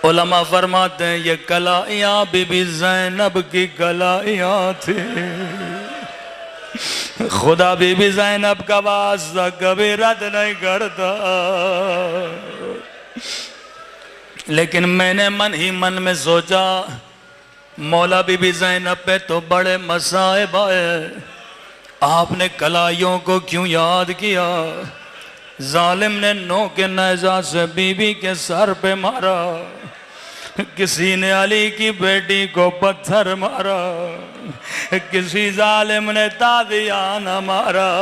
علماء فرماتے ہیں یہ کلائیاں بی بی زینب کی کلائیاں تھی۔ خدا بی بی زینب کا واسطہ کبھی رد نہیں کرتا، لیکن میں نے من ہی من میں سوچا مولا بی بی زینب پہ تو بڑے مصائب آئے، آپ نے کلائیوں کو کیوں یاد کیا؟ ظالم نے نو کے نیزہ سے بی بی کے سر پہ مارا، کسی نے علی کی بیٹی کو پتھر مارا، کسی ظالم نے تادیانہ مارا،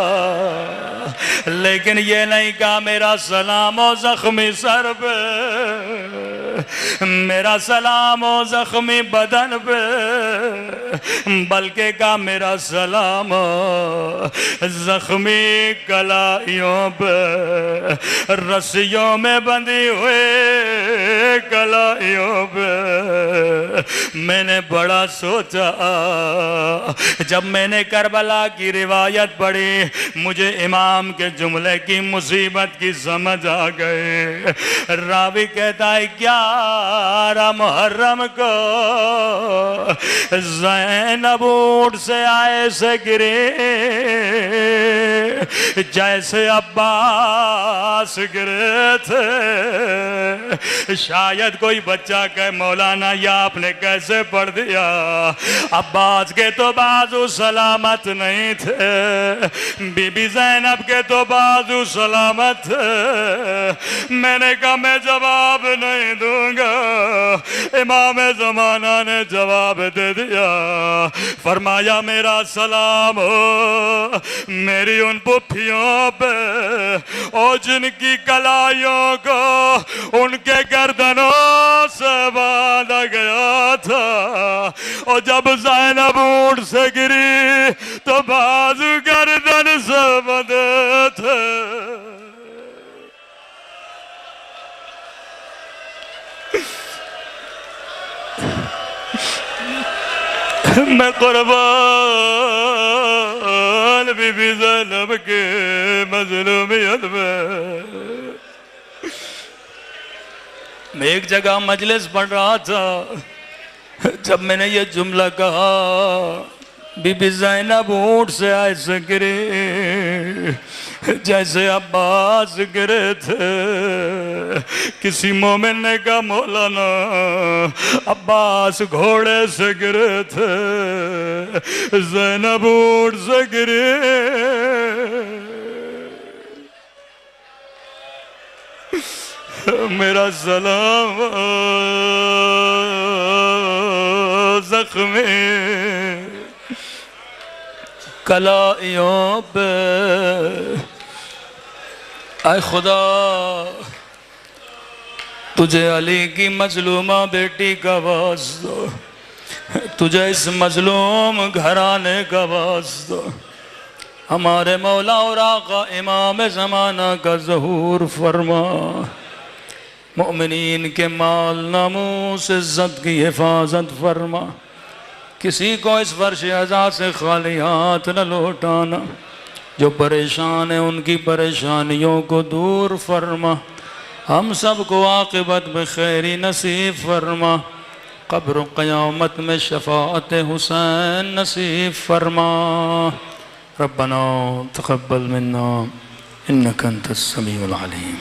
لیکن یہ نہیں کہا میرا سلام و زخمی سر پہ، میرا سلام و زخمی بدن پہ، بلکہ کہا میرا سلام زخمی کلائیوں پہ، رسیوں میں بندھی ہوئے کلائیوں پہ۔ میں نے بڑا سوچا، جب میں نے کربلا کی روایت پڑھی مجھے امام کے جملے کی مصیبت کی سمجھ آ گئے۔ راوی کہتا ہے 11 محرم کو زینب اونٹ سے ایسے گرے جیسے عباس گرے تھے۔ شاید کوئی بچہ کہے مولانا یہ آپ نے کیسے پڑھ دیا؟ عباس کے تو بازو سلامت نہیں تھے، بی بی زینب کے تو بازو سلامت تھے۔ میں نے کہا میں جواب نہیں دوں گا، امام زمانہ نے جواب دے دیا، فرمایا میرا سلام ہو میری ان پھپھیوں پہ اور جن کی کلائیوں کو ان کے گردنوں سے باندھا گیا تھا، اور جب زینب اونٹ سے گری تو بازو گردن سے بندھے تھے۔ میں قربان بی بی زینب کے مظلومیت میں ایک جگہ مجلس پڑھ رہا تھا، جب میں نے یہ جملہ کہا بی بی زینب اونٹ سے ایسے گرے جیسے عباس گرے تھے، کسی مومن نے کہا مولانا عباس گھوڑے سے گرے تھے، زینب اونٹ سے گرے۔ میرا سلام زخمی کلائیوں پہ۔ اے خدا تجھے علی کی مظلومہ بیٹی کا واسطہ، تجھے اس مظلوم گھرانے کا واسطہ، ہمارے مولا اور آقا امام زمانہ کا ظہور فرما، مومنین کے مال ناموس عزت کی حفاظت فرما، کسی کو اس فرش عزا سے خالی ہاتھ نہ لوٹانا، جو پریشان ہیں ان کی پریشانیوں کو دور فرما، ہم سب کو عاقبت میں خیری نصیب فرما، قبر و قیامت میں شفاعت حسین نصیب فرما۔ ربنا تقبل منا انک انت السمیع العلیم۔